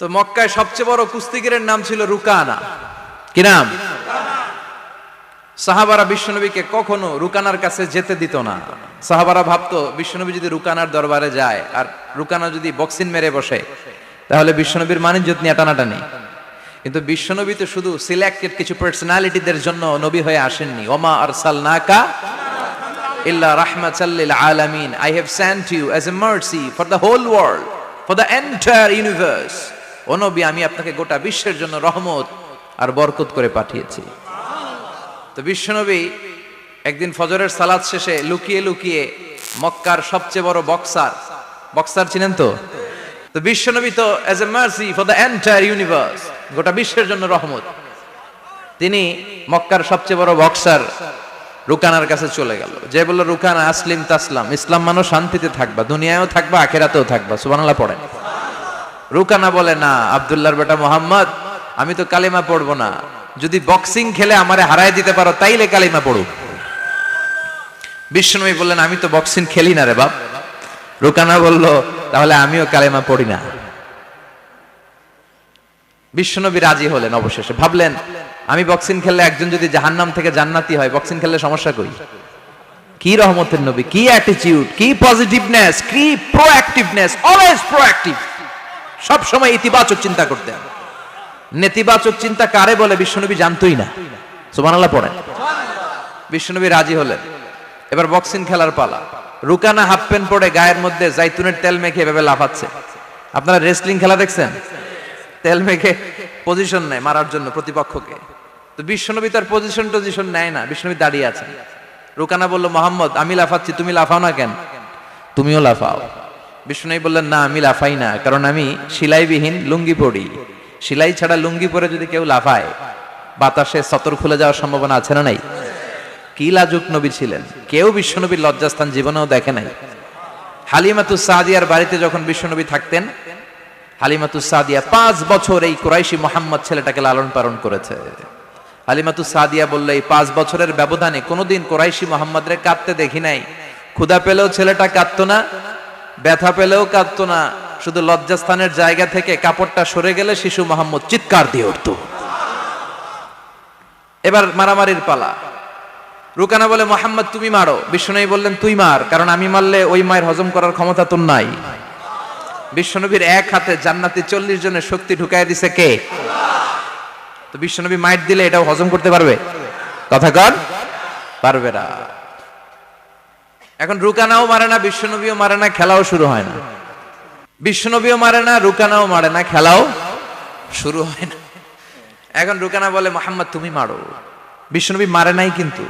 তো মক্কায় সবচেয়ে বড় কুস্তিগিরের নাম ছিল রুকানা। কি নাম? সাহাবারা বিশ্বনবীকে কখনো রুকানার কাছে যেতে দিত না। সাহাবারা ভাবতো বিশ্বনবী যদি রুকানার দরবারে যায় আর রুকানা যদি বক্সিং মেরে বসে তাহলে বিশ্বনবীর মানিজ্যত নিয়ে টানাটানি। কিন্তু বিশ্বনবী তো শুধু সিলেক্টেড কিছু পার্সোনালিটিদের জন্য নবী হয়ে আসেননি। ওমা আরসালনাকা ইল্লা রাহমাতাল লিল আলামিন, I have sent you as a mercy for the whole world, for the entire universe. ও নবী, আমি আপনাকে গোটা বিশ্বের জন্য রহমত আর বরকত করে পাঠিয়েছি। তো বিশ্বনবী একদিন ফজরের সালাত শেষে লুকিয়ে লুকিয়ে মক্কার সবচেয়ে বড় বক্সার চিনেন তো? তো বিশ্বনবী তো as a mercy for the entire universe, গোটা বিশ্বের জন্য রহমত, তিনি মক্কার সবচেয়ে বড় বক্সার রুকানার কাছে চলে গেল। যে বলল, রুকানা আসলিম তাসলাম, ইসলাম মানো শান্তিতে থাকবা, দুনিয়ায়ও থাকবা আখিরাতেও থাকবা। সুবহানাল্লাহ পড়েন। রুকানা বলে, না আব্দুল্লাহর বেটা মোহাম্মদ, আমি তো কালিমা পড়বো না, যদি বক্সিং খেলে আমারে হারায় দিতে পারো তাইলে কালিমা পড়ো। বিশ্বনবী বললেন, আমি তো বক্সিং খেলি না রে বাপ। রুকানা বলল, তাহলে আমিও কালিমা পড়ি না। বিশ্বনবী রাজি হলেন অবশেষে। ভাবলেন, আমি বক্সিং খেললে একজন যদি জাহান্নাম থেকে জান্নাতি হয়, বক্সিং খেললে সমস্যা কই? কি রহমতের নবী, কি অ্যাটিটিউড, কি পজিটিভনেস, কি প্রোঅ্যাক্টিভনেস, অলওয়েজ প্রোঅ্যাক্টিভ, সব সময় ইতিবাচক চিন্তা করতেন। নেতিবাচক চিন্তা কারে বলে বিশ্বনবী জানতোই না। সুবহানাল্লাহ পড়েন। বিশ্বনবী রাজি হলেন। এবার বক্সিং খেলার পালা। রুকানা হাফ প্যান্ট পরে গায়ের মধ্যে জাইতুনের তেল মেখে এভাবে লাফাচ্ছে। আপনারা রেসলিং খেলা দেখছেন? তেল মেখে পজিশন নেয় মারার জন্য প্রতিপক্ষকে। তো বিশ্বনবী তার পজিশন নেয় না, বিশ্বনবী দাঁড়িয়ে আছেন। রুকানা বলল, মোহাম্মদ আমি লাফাচ্ছি, তুমি লাফাও না কেন? তুমিও লাফাও। বিশ্বনবী বললেন, না আমি লাফাই না, কারণ আমি সেলাইবিহীন লুঙ্গি পরি। সেলাই ছাড়া লুঙ্গি পরে যদি কেউ লাফায়, বাতাসে সতর খুলে যাওয়ার সম্ভাবনা আছে না নাই? কি লাজুক নবী ছিলেন, কেউ বিশ্বনবীর লজ্জাস্থান জীবনেও দেখে নাই। হালিমাতুস সাদিয়ার বাড়িতে যখন বিশ্বনবী থাকতেন, হালিমাতুস সাদিয়া 5 বছর এই কুরাইশি মোহাম্মদ ছেলেটাকে লালন পালন করেছে। হালিমাতুস সাদিয়া বলল, এই 5 বছরের ব্যবধানে কোনোদিন কুরাইশি মোহাম্মদরে কাঁদতে দেখি নাই। ক্ষুধা পেলেও ছেলেটা কাঁদতো না, ব্যথা পেলেও কাঁদতো না, শুধু লজ্জাস্থানের জায়গা থেকে কাপড়টা সরে গেলে শিশু মোহাম্মদ চিৎকার দিয়ে উঠত। এবার মারামারির পালা। রুকানা বলে, মোহাম্মদ তুমি মারো। বিশ্বনবী বললেন, তুই মার, কারণ আমি মারলে ওই মায়ের হজম করার ক্ষমতা তোর নাই। বিশ্বনবীর এক হাতে জান্নাতি 40 জনের শক্তি ঢুকায় দিছে কে? তো বিশ্বনবী মাইট দিলে এটাও হজম করতে পারবে? কথা কন, পারবে না। এখন রুকানাও মারে না, বিশ্বনবীও মারে না, খেলাও শুরু হয় না। বিশ্বনবীও মারে না, রুকানাও মারে না, খেলাও শুরু হয় না। এখন রুকানা বলে, মোহাম্মদ তুমি মারো। বিশ্বনবী মারে নাই, কিন্তু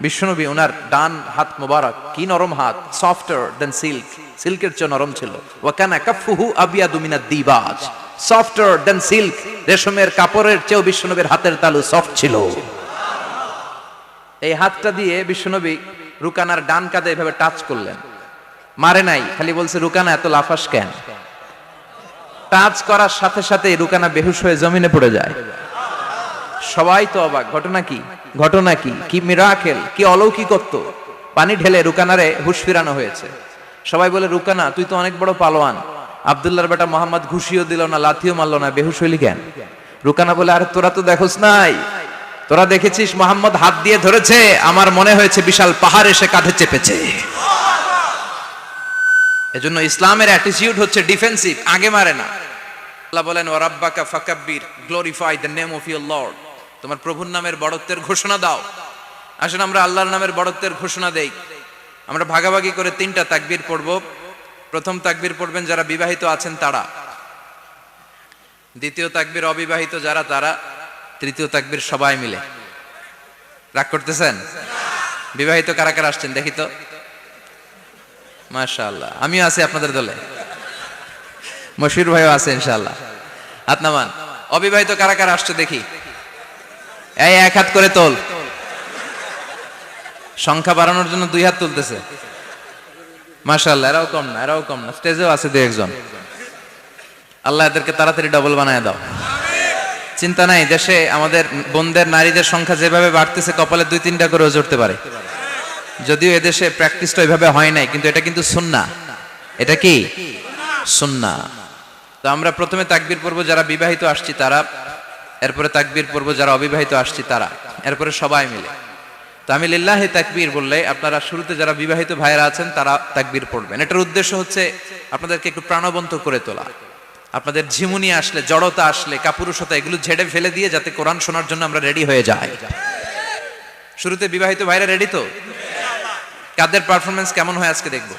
বিশ্বনবী ওনার ডান হাত মোবারক, কি নরম হাত, সফটার দেন সিল্ক, সিল্কের চেয়ে নরম ছিল। ওয়াকানা কাফুহু আবিয়াদু মিনাদ দিবাজ, সফটার দেন সিল্ক, রেশমের কাপড়ের চেয়েও বিশ্বনবীর হাতের তালু সফট ছিল। এই হাতটা দিয়ে বিশ্বনবী রুকানার ডান কাঁধে এভাবে টাচ করলেন। মারে নাই, খালি বলছে, রুকানা এত লাফাস কেন? টাচ করার সাথে সাথে রুকানা বেহুশ হয়ে জমিনে পড়ে যায়। সবাই তো অবাক, ঘটনা কি, ঘটনা কি, কি মিরাকেল, কি অলৌকিকত্ব। পানি ঢেলে রুকানারে হুঁশ ফিরানো হয়েছে। সবাই বলে, রুকানা তুই তো অনেক বড় পালোয়ান, আব্দুল্লাহর বেটা মোহাম্মদ ঘুষিও দিল না, লাথিও মারলো না, বেহুশ হইলি কেন? রুকানা বলে, আরে তোরা তো দেখোস নাই, তোরা দেখেছিস মোহাম্মদ হাত দিয়ে ধরেছে, আমার মনে হয়েছে বিশাল পাহাড় এসে কাঁধে চেপেছে। এজন্য ইসলামের অ্যাটিটিউড হচ্ছে ডিফেন্সিভ, আগে মারে না। আল্লাহ বলেন, ওয়া রাব্বাকা ফাকাব্বির, glorify the name of your lord, তোমার প্রভুর নামের বড়ত্বের ঘোষণা দাও। আসুন আমরা আল্লাহর নামের বড়ত্বের ঘোষণা দেই। আমরা ভাগাভাগি করে 3টা তাকবীর পড়ব। প্রথম তাকবীর পড়বেন যারা বিবাহিত আছেন তারা, দ্বিতীয় তাকবীর অবিবাহিত যারা তারা, তৃতীয় তাকবীর সবাই মিলে। রাগ করতেছেন? বিবাহিত কারা কারা আসছেন দেখি তো? মাশাআল্লাহ, আমিও আছি আপনাদের দলে, মশির ভাইও আছে ইনশাআল্লাহ। হাত নামান। অবিবাহিত কারা কারা আসছে দেখি? এই এক হাত করে তোল। সংখ্যা বাড়ানোর জন্য 2 হাত তুলতেছে। মাশাআল্লাহ, এরাও কম না, এরাও কম না, স্টেজেও আছে 2-1 জন। আল্লাহ এদেরকে তাড়াতাড়ি ডবল বানায় দাও। চিন্তা নাই, দেশে আমাদের বোনদের, নারীদের সংখ্যা যেভাবে বাড়তেছে, কপালে 2-3টা করেও জড়তে পারে। যদিও এদেশে প্র্যাকটিসটা ওইভাবে হয় নাই, কিন্তু এটা কিন্তু সুন্নাহ। এটা কি সুন্নাহ? তো আমরা প্রথমে তাকবীর পড়ব যারা বিবাহিত আসছি তারা, এরপরে তাকবীর পড়ব যারা অবিবাহিত আসছি তারা, এরপরে সবাই মিলে। তো আমি লিল্লাহি তাকবীর বললে আপনারা শুরুতে যারা বিবাহিত ভাইরা আছেন তারা তাকবীর পড়বেন। এটার উদ্দেশ্য হচ্ছে আপনাদেরকে একটু প্রাণবন্ত করে তোলা, আপনাদের ঝিমুনি আসলে, জড়তা আসলে, কাপুরুষতা এগুলো ঝেড়ে ফেলে দিয়ে যাতে কোরআন শোনার জন্য আমরা রেডি হয়ে যাই। শুরুতে বিবাহিত ভাইরা রেডি তো? কাদের পারফরমেন্স কেমন হয় আজকে দেখব।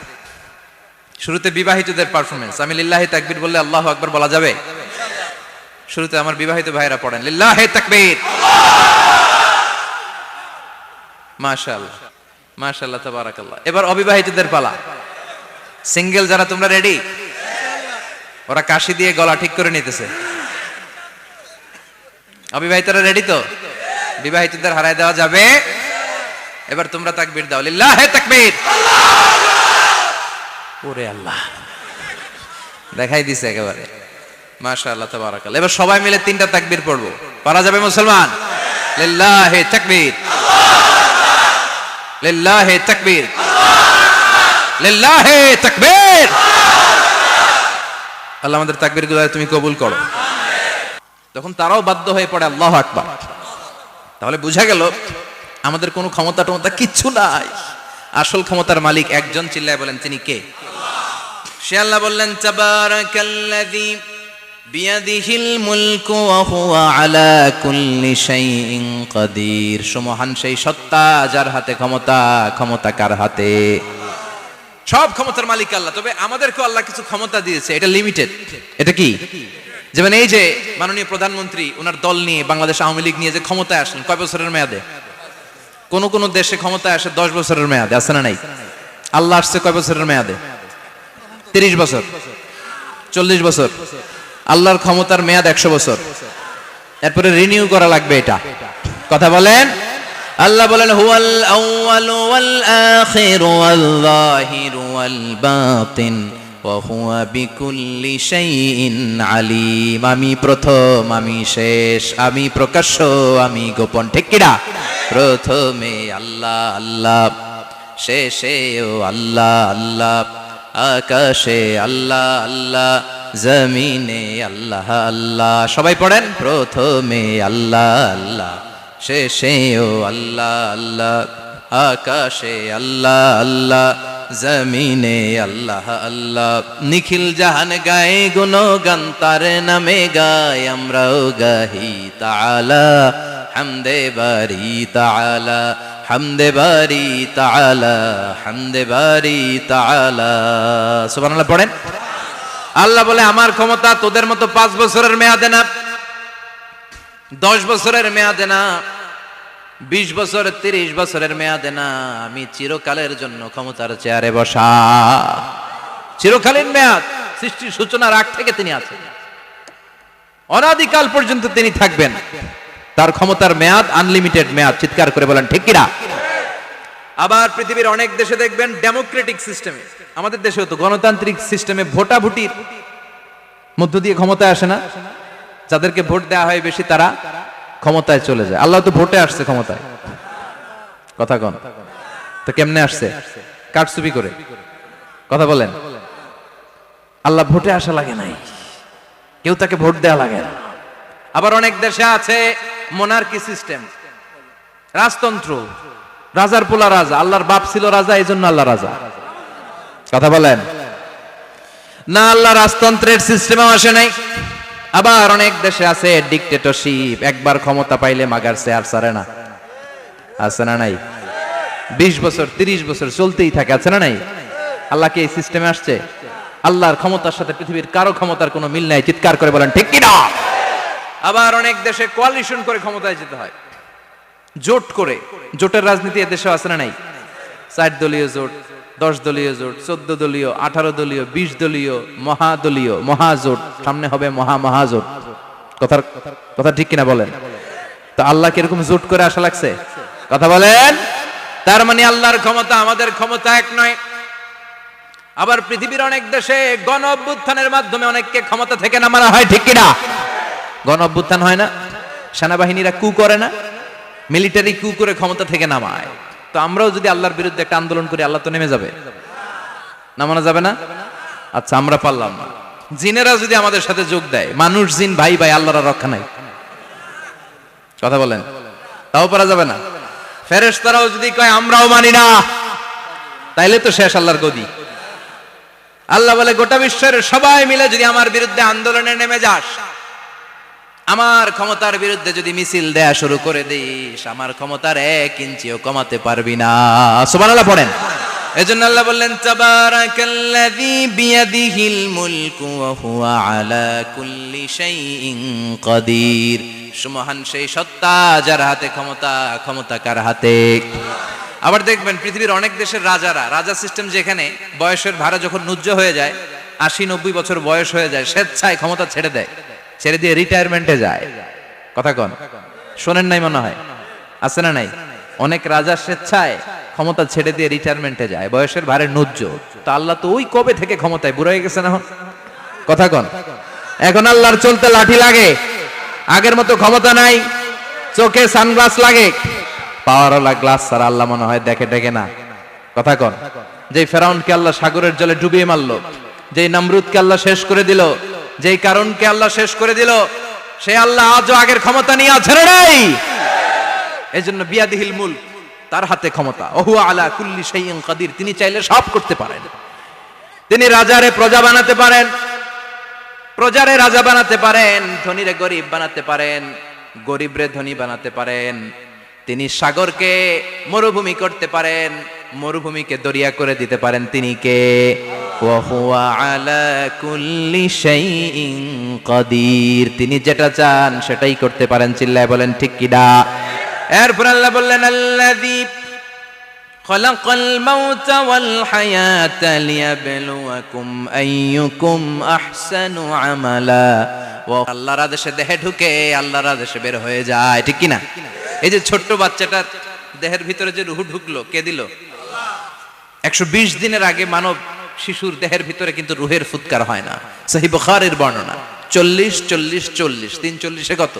শুরুতে বিবাহিতদের পারফরমেন্স, আমি লিল্লাহি তাকবীর বললে আল্লাহু আকবার বলা যাবে? শুরুতে আমার বিবাহিত ভাইরা পড়েন লিল্লাহি তাকবীর। মাশাআল্লাহ মাশাআল্লাহ তাবারাকাল্লাহ। এবার অবিবাহিতদের পালা। সিঙ্গেল যারা তোমরা রেডি? ওরা কাশি দিয়ে গলা ঠিক করে নিতেছে। অবিবাহিতরা রেডি তো? বিবাহিতদের হারায় দেওয়া যাবে? এবার তোমরা তাকবীর দাও লিল্লাহি তাকবীর। ওরে আল্লাহ, দেখাই দিছে একেবারে। মাশাআল্লাহ তাবারাকাল্লাহ। এবার সবাই মিলে তিনটা তাকবীর পড়বো, পারা যাবে মুসলমান? লিল্লাহি তাকবীর, লিল্লাহি তাকবীর, লিল্লাহি তাকবীর। আল্লাহ আমাদের তাকবীরগুলো তুমি কবুল করো। তখন তারাও বাধ্য হয়ে পড়ে আল্লাহু আকবার। তাহলে বুঝা গেল আমাদের কোনো ক্ষমতা টমতা কিচ্ছু নাই, আসল ক্ষমতার মালিক একজন। চিল্লায় বলেন তিনি কে? সে আল্লাহ বললেন তাবারাকাল্লাযী বিয়াদিহিল মুলকু ওয়া হুয়া আলা কুল্লি শাইইন কাদির। সুমহান সেই সত্তা যার হাতে ক্ষমতা, ক্ষমতা কার হাতে? সব ক্ষমতার মালিক আল্লাহ। তবে আমাদেরকে আল্লাহ কিছু ক্ষমতা দিয়েছে, এটা লিমিটেড। এটা কি? যেমন এই যে মাননীয় প্রধানমন্ত্রী ওনার দল নিয়ে, বাংলাদেশ আওয়ামী লীগ নিয়ে যে ক্ষমতায় আসলেন, কয় বছরের মেয়াদে? কোন কোন দেশে ক্ষমতায় আসে 10 বছরের মেয়াদে, আছে না নাই? আল্লাহ আসছে কয় বছরের মেয়াদে? 30 বছর, 40 বছর। আল্লাহর ক্ষমতার মেয়াদ 100 বছর, এরপরে রিনিউ করা লাগবে। এটা কথা বলেন। আল্লাহ বলেন হুয়াল আউয়ালু ওয়াল আখিরু ওয়াল যাহিরু ওয়াল বাতিন ওয়া হুয়া বিকুল্লি শাইইন আলিম। আমি প্রথম, আমি শেষ, আমি প্রকাশ্য, আমি গোপন। ঠিক কিনা? প্রথমে আল্লাহ আল্লাহ, শেষেও আল্লাহ আল্লাহ, আকাশে আল্লাহ আল্লাহ, জমিনে আল্লাহ আল্লাহ। সবাই পড়েন প্রথমে আল্লাহ আল্লাহ, শেষেও আল্লাহ আল্লাহ, আকাশে আল্লাহ আল্লাহ, জমিনে আল্লাহ আল্লাহ। নিখিল জাহান গায়ে গুণগান তার নামে গায়, আমরাও গাহি তাআলা হামদে বারি তাআলা, হামদে বারি তাআলা, হামদে বারি তাআলা। সুবহানাল্লাহ পড়েন। আল্লাহ বলে আমার ক্ষমতা তোদের মতো 5 বছরের মেয়াদে না, 10 বছরের মেয়াদে না, 20 বছর 30 বছরের মেয়াদে না, আমি চিরকালের জন্য ক্ষমতার চেয়ারে বসা। চিরকালীন মেয়াদ, সৃষ্টির সূচনার আগ থেকে তিনি আছেন, অনাদিকাল পর্যন্ত তিনি থাকবেন। তার ক্ষমতার মেয়াদ আনলিমিটেড মেয়াদ। চিৎকার করে বলেন ঠিক কিনা? আবার পৃথিবীর অনেক দেশে দেখবেন ডেমোক্রেটিক সিস্টেমে, আমাদের দেশেও তো গণতান্ত্রিক সিস্টেমে ভোটাভুটির মধ্য দিয়ে ক্ষমতায় আসে না? যাদেরকে ভোট দেওয়া হয় বেশি তারা ক্ষমতায় চলে যায়। আল্লাহ তো ভোটে আসছে ক্ষমতায়, কথা কন তো কেমনে আসছে? কারচুপি করে। কথা বলেন। আল্লাহ ভোটে আসা লাগে নাই, কেউ তাকে ভোট দেওয়া লাগে না। আবার অনেক দেশে আছে মোনার্কি সিস্টেম, রাজতন্ত্র, রাজার পোলা রাজা, আল্লাহর বাপ ছিল রাজা, এই জন্য আল্লাহ রাজা। কথা বলেন না, আল্লাহ রাজতন্ত্রের সিস্টেমেও আসে নাই। আবার অনেক দেশে আছে ডিক্টেটরশিপ, একবার ক্ষমতা পাইলে মাগার চেয়ার ছাড়ে না, আছে না নাই? 20 বছর 30 বছর চলতেই থাকে, আছে না নাই? আল্লাহ কি এই সিস্টেমে আসছে? আল্লাহর ক্ষমতার সাথে পৃথিবীর কারো ক্ষমতার কোনো মিল নাই। চিৎকার করে বলেন ঠিক কিনা? আবার অনেক দেশে কোয়ালিশন করে ক্ষমতায় যেতে হয়, জোট করে। জোটের রাজনীতি এদেশে আছে না নাই? 4 দলীয় জোট, 10 দলীয় জোট, 14 দলীয়, 18 দলীয়, 20 দলীয়, মহাদলীয়, মহাজোট, সামনে হবে মহাজোট। কথা ঠিক কিনা বলেন? তো আল্লাহ কিরকম জোট করে আসা লাগছে? কথা বলেন। তার মানে আল্লাহর ক্ষমতা আমাদের ক্ষমতা এক নয়। আবার পৃথিবীর অনেক দেশে গণ অভ্যুত্থানের মাধ্যমে অনেককে ক্ষমতা থেকে নামানো হয়, ঠিক কিনা? গণ অভ্যুত্থান হয় না, সেনাবাহিনীরা কু করে না, মিলিটারি কু করে ক্ষমতা থেকে নামায়। তো আমরাও যদি আল্লাহর বিরুদ্ধে একটা আন্দোলন করি, আল্লাহ তো নেমে যাবে, নামানো যাবে না? আচ্ছা আমরা পারলাম না, জিনেরা যদি আমাদের সাথে যোগ দেয়, মানুষ জিন ভাই ভাই, আল্লাহর রক্ষা নাই। কথা বলেন, তাও পারা যাবে না। ফেরেশতারাও যদি কয় আমরাও মানি না, তাইলে তো শেষ আল্লাহর গদি। আল্লাহ বলে গোটা বিশ্বের সবাই মিলে যদি আমার বিরুদ্ধে আন্দোলনে নেমে যাস, আমার ক্ষমতার বিরুদ্ধে যদি মিছিল দেয়া শুরু করে দিস, আমার ক্ষমতার 1 ইঞ্চিও কমাতে পারবি না। সুবহানাল্লাহ পড়েন। এজন্য আল্লাহ বললেন তাবারাকাল্লাযী বিয়াদিহিল মুলকু ওয়া হুয়া আলা কুল্লি শাইইন কাদির। সুমহান সেই সত্তা যার হাতে ক্ষমতা, ক্ষমতা কার হাতে? আবার দেখবেন পৃথিবীর অনেক দেশের রাজা সিস্টেম, যেখানে বয়সের ভাড়া যখন নুজ্জ হয়ে যায়, 80-90 বছর বয়স হয়ে যায়, স্বেচ্ছায় ক্ষমতা ছেড়ে দেয়, ছেড়ে দিয়ে রিটায়ারমেন্টে যায়। কথা কন, শোনেন নাই মনে হয়? আছে না নাই? অনেক রাজা স্বেচ্ছায় ক্ষমতা ছেড়ে দিয়ে রিটায়ারমেন্টে যায়, বয়সের ভারে নুজ্জ। তো আল্লাহ তো ওই কবে থেকে ক্ষমতায়, বুড়ো হয়ে গেছে না? কথা কন, এখন আল্লাহর চলতে লাঠি লাগে, আগের মতো ক্ষমতা নাই। চোখে সানগ্লাস লাগে, পাওয়ারওয়ালা গ্লাস ছাড়া আল্লাহ মনে হয় দেখে ডেকে না। কথা কন, যেই ফেরাউনকে আল্লাহ সাগরের জলে ডুবিয়ে মারলো, যেই নমরুদকে আল্লাহ শেষ করে দিল, যেই কারণকে আল্লাহ শেষ করে দিল, সে আল্লাহ আজও আগের ক্ষমতা নিয়ে আছে না নাই? এজন্য বিয়াদিহিল মুলক, তার হাতে ক্ষমতা। ওহু আলা কুল্লি শাইইন কাদির, তিনি চাইলে সব করতে পারেন। তিনি রাজারে প্রজা বানাতে পারেন, প্রজারে রাজা বানাতে পারেন, ধনীরে গরিব বানাতে পারেন, গরিবরে ধনী বানাতে পারেন। তিনি সাগরকে মরুভূমি করতে পারেন, মরুভূমিকে দরিয়া করে দিতে পারেন। তিনি কে? ওয়া হুয়া আলা কুল্লি শাইইন কাদির, তিনি যেটা চান সেটাই করতে পারেন। চিল্লায় বলেন ঠিক কিনা? এরপর আল্লাহ বললেন আল্লাযী খালাকাল মাউতা ওয়াল হায়াতা লিয়াবলুয়াকুম আইয়ুকুম আহসানু আমালা। ও আল্লাহর আদেশে দেহে ঢুকে, আল্লাহর আদেশে বের হয়ে যায়, ঠিক কিনা? এই যে ছোট্ট বাচ্চাটার দেহের ভিতরে যে রূহ ঢুকলো, কে দিল? 120 দিনের আগে মানব শিশুর দেহের ভিতরে কিন্তু রূহের ফুৎকার হয় না। সহিহ বুখারীর বর্ণনা 40-40-40, 340-এ কত?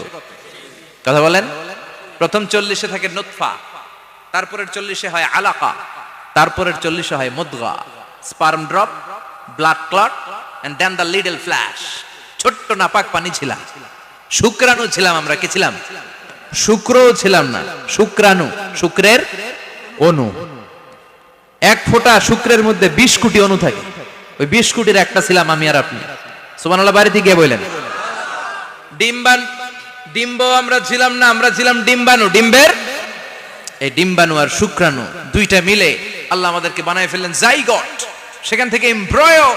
কথা বলেন। প্রথম 40-এ থাকে নুতফা, তারপরের 40-এ হয় আলাকা, তারপরের 40-এ হয় মুদগা, sperm drop, blood clot, and then the little flesh. ছোট্ট নাপাক পানি ছিলাম, শুক্রাণু ছিলাম আমরা। কি ছিলাম? শুক্রও ছিলাম না, শুক্রাণু, শুক্রের অণু। 1 ফোঁটা শুক্রের মধ্যে 20 কোটি অণু থাকে, ওই 20 কোটির একটা ছিলাম আমি আর আপনি। সুবহানাল্লাহ বাড়িতে গিয়ে বললেন। ডিম্ব আমরা ছিলাম না, আমরা ছিলাম ডিম্বাণু। ডিম্বের এই ডিম্বাণু আর শুক্রাণু দুইটা মিলে আল্লাহ আমাদেরকে বানায় ফেললেন জাইগট, সেখান থেকে এমব্রয়ো,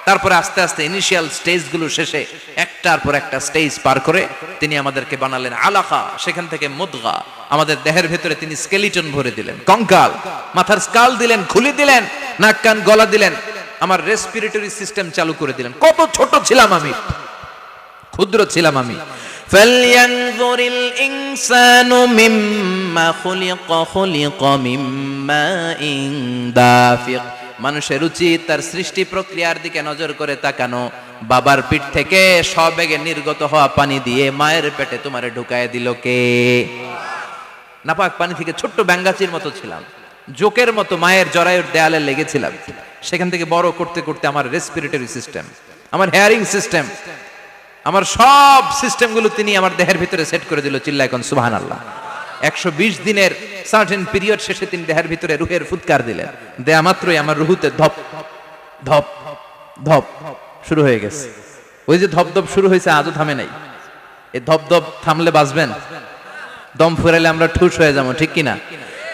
তারপরে আস্তে আস্তে ইনিশিয়াল স্টেজগুলো শেষে একটার পর একটা স্টেজ পার করে তিনি আমাদেরকে বানালেন আলাকা, সেখান থেকে মুদগা। আমাদের দেহের ভেতরে তিনি স্কেলিটন ভরে দিলেন, কঙ্কাল, মাথার স্কাল দিলেন, খুলি দিলেন, নাক কান গলা দিলেন, আমার রেসপিরেটরি সিস্টেম চালু করে দিলেন। কত ছোট ছিলাম আমি, ক্ষুদ্র ছিলাম আমি। ফালয়ানজুরিল ইনসানু মিম্মা খুলিকা মিম্মাইন দাফিক। মানুষের উচিত তার সৃষ্টি প্রক্রিয়ার দিকে নজর করে তাকানো। বাবার পিঠ থেকে সবেগে নির্গত হওয়া পানি দিয়ে মায়ের পেটে তোমারে ঢুকায় দিল কে? নাপাক পানি থেকে ছোট্ট ব্যাঙ্গাচির মতো ছিলাম, জোকের মতো মায়ের জরায়ুর দেয়ালে লেগেছিলাম। সেখান থেকে বড় করতে করতে আমার রেসপিরেটরি সিস্টেম, আমার হেয়ারিং সিস্টেম, আমার সব সিস্টেমগুলো তিনি আমার দেহের ভিতরে সেট করে দিল। চিল্লায় কোন সুবহানাল্লাহ। 120 দিনের সার্টেন পিরিয়ড শেষে তিনি দেহের ভিতরে রুহের ফুৎকার দিলেন। দেয়া মাত্রই আমার রুহুতে ধপ ধপ ধপ শুরু হয়ে গেছে। ওই যে ধপ ধপ শুরু হয়েছে, আজও থামে নাই। এই ধপ ধপ থামলে বাঁচবেন, দম ফুরাইলে আমরা ঠুস হয়ে যাবো, ঠিক কিনা?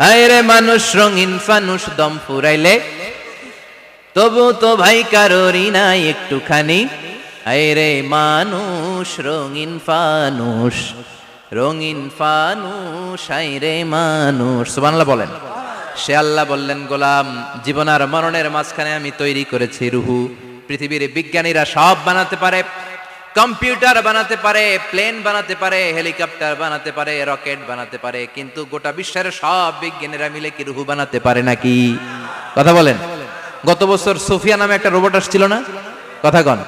হায় রে মানুষ রঙিন ফানুষ, দম ফুরাইলে তবু তো ভাই কারোরই নাই একটুখানি। হায় রে মানুষ রঙিন ফানুষ, রঙিন ফানুষ, হায় রে মানুষ। সুবহানাল্লাহ বলেন। সে আল্লাহ বললেন, গোলাম, জীবন আর মরণের মাঝখানে আমি তৈরি করেছি রুহু। পৃথিবীর বিজ্ঞানীরা সব বানাতে পারে, কম্পিউটার বানাতে পারে, প্লেন বানাতে পারে, হেলিকপ্টার বানাতে পারে, রকেট বানাতে পারে, কিন্তু গোটা বিশ্বের সব বিজ্ঞানীরা মিলে কি রুহু বানাতে পারে নাকি? কথা বলেন। গত বছর সোফিয়া নামে একটা রোবট আসছিল না? কথা কন।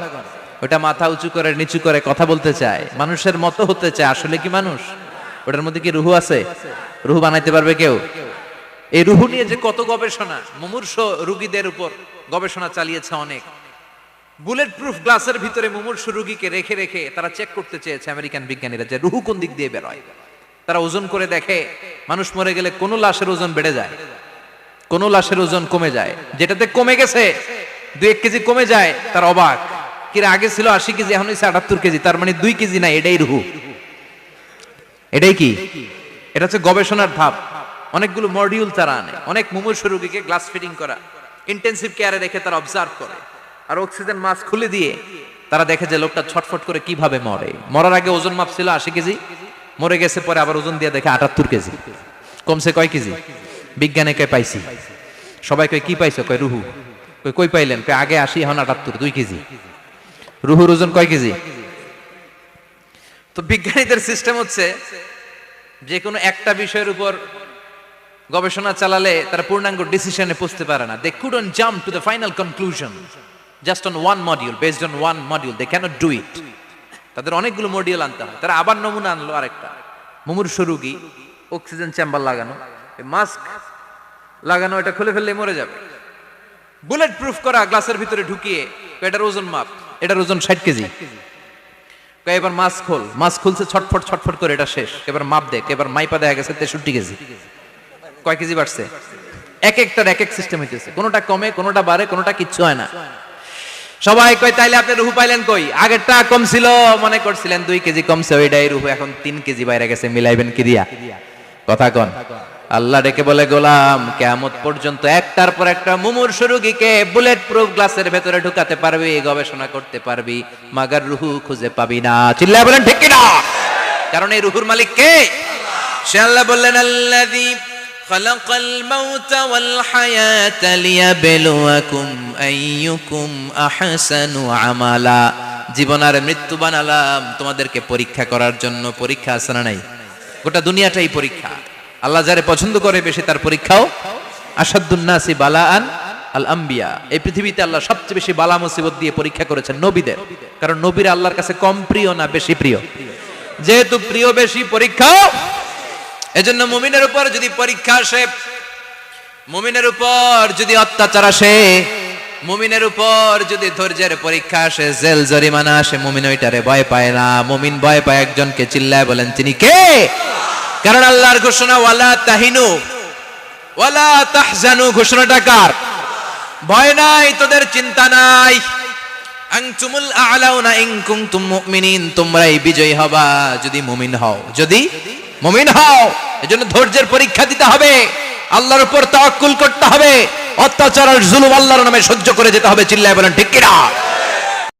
ওটা মাথা উঁচু করে নিচু করে কথা বলতে চায়, মানুষের মতো হতে চায়। আসলে কি মানুষ? ওটার মধ্যে কি রুহু আছে? রুহু বানাইতে পারবে কেউ? এই রুহু নিয়ে যে কত গবেষণা, মুমূর্ষ রোগীদের উপর গবেষণা চালিয়েছে অনেক। বুলেট প্রুফ গ্লাসের ভিতরে মুমূর্ষু রোগীকে রেখে রেখে তারা চেক করতে চেয়েছে আমেরিকান বিজ্ঞানীরা যে রুহু কোন দিক দিয়ে বেরোয়। তারা ওজন করে দেখে মানুষ মরে গেলে কোন লাশের ওজন বেড়ে যায়, কোন লাশের ওজন কমে যায়। যেটাতে কমে গেছে 2-1 কেজি কমে যায়, তার অবাক, কিরে আগে ছিল 80 কেজি এখন হয়েছে 78 কেজি, তার মানে 2 কেজি না, এটাই রুহু। এটাই কি? এটা হচ্ছে গবেষণার ধাপ। অনেকগুলো মডিউল তারা আনে, অনেক মুমূর্ষু রোগীকে গ্লাস ফিটিং করা, ইন্টেনসিভ কেয়ারে রেখে তারা অবজার্ভ করে, আর অক্সিজেন মাস্ক খুলে দিয়ে তারা দেখে যে লোকটা ছটফট করে কিভাবে মরে। মরার আগে ওজন মাপ ছিল 80 কেজি, মরে গেছে পরে আবার ওজন দিয়ে দেখে 78 কেজি, কমছে কয় কেজি? বিজ্ঞানে কয় পাইছি, সবাই কয় কি পাইছো? কয় রুহু। কই পাইলেন? কয় আগে 80 এখন 78, 2 কেজি। রুহুর ওজন কয় কেজি? তো বিজ্ঞানীদের সিস্টেম হচ্ছে যে কোনো একটা বিষয়ের উপর গবেষণা চালালে তারা পূর্ণাঙ্গ ডিসিশনে পৌঁছতে পারে না। They couldn't jump to the final conclusion just on one module, based on one module, they cannot do it. তাদের অনেকগুলো মডিউল আনতে হয়। তারা আবার নমুনা আনলো আরেকটা, মুমূর্ষু রোগী, অক্সিজেন চেম্বার লাগানো, মাস্ক লাগানো, এটা খুলে ফেললে মরে যাবে। বুলেট প্রুফ করা গ্লাসের ভিতরে ঢুকিয়ে এটার ওজন মাপ, এটার ওজন 60 কেজি। এবার মাস্ক খোল, মাস্ক খুলছে ছটফট ছটফট করে, এটা শেষ। এবার মাপ দেখ, এবার মাইপা দেখা গেছে 63 কেজি। কয় কেজি বাড়ছে? এক একটার এক এক সিস্টেম হইতেছে, কোনোটা কমে, কোনোটা বাড়ে, কোনোটা কিচ্ছু হয় না। সবাই কয় তাইলে আপনি রুহু পাইলেন কই? আগেরটা কম ছিল, মনে করছিলেন 2 কেজি কমছে, ওইটাই রুহু, এখন 3 কেজি বাইরে গেছে, মিলাইবেন কি দিয়া? কথা কন। আল্লাহ ডেকে বলে, গোলাম কিয়ামত পর্যন্ত একটার পর একটা মুমূর্ষু রোগীকে বুলেট প্রুফ গ্লাসের ভেতরে ঢুকাতে পারবি, গবেষণা করতে পারবি, মাগার রুহু খুঁজে পাবি না। চিল্লায় বলেন ঠিক কিনা? কারণ এই রুহুর মালিক কে? সে আল্লাহ বললেন, আল্লাযী খালাকাল মাউতা ওয়াল হায়াতা লিয়াবলুয়াকুম আইয়ুকুম আহসানু আমালা। জীবন আর মৃত্যু বানালাম তোমাদেরকে পরীক্ষা করার জন্য। পরীক্ষা আছে না নাই? গোটা দুনিয়াটাই পরীক্ষা। আল্লাহ যারে পছন্দ করে বেশি তার পরীক্ষাও। আসাদুন নাসি বালাআন আল আম্বিয়া। এই পৃথিবীতে আল্লাহ সবচেয়ে বেশি বালা মুসিবত দিয়ে পরীক্ষা করেছেন নবীদের। কারণ নবীরা আল্লাহর কাছে কম প্রিয় না বেশি প্রিয়? যেহেতু প্রিয় বেশি, পরীক্ষাও। এজন্য মুমিনের উপর যদি পরীক্ষা আসে, মুমিনের উপর যদি অত্যাচার আসে, মুমিনের উপর যদি ধৈর্যের পরীক্ষা আসে, জেল জরিমানা আসে, মুমিন ওইটারে ভয় পায় না। মুমিন ভয় পায় একজনকে। চিল্লায় বলেন তিনি কে? কারণ আল্লাহর ঘোষণা, ওয়ালা তাহিনু ওয়ালা তাহজানু। ঘোষণাটা কার? ভয় নাই, তোদের চিন্তা নাই। আনতুমুল আ'লাউনা ইন কুনতুম মুমিনিন। তোমরাই বিজয়ী হবা যদি মুমিন হও, যদি মুমিন হও। এজন্য ধৈর্যের পরীক্ষা দিতে হবে, আল্লাহর উপর তাওয়াক্কুল করতে হবে, অত্যাচার আর জুলুম আল্লাহর নামে সহ্য করে যেতে হবে। চিল্লায় বলেন ঠিক কিনা?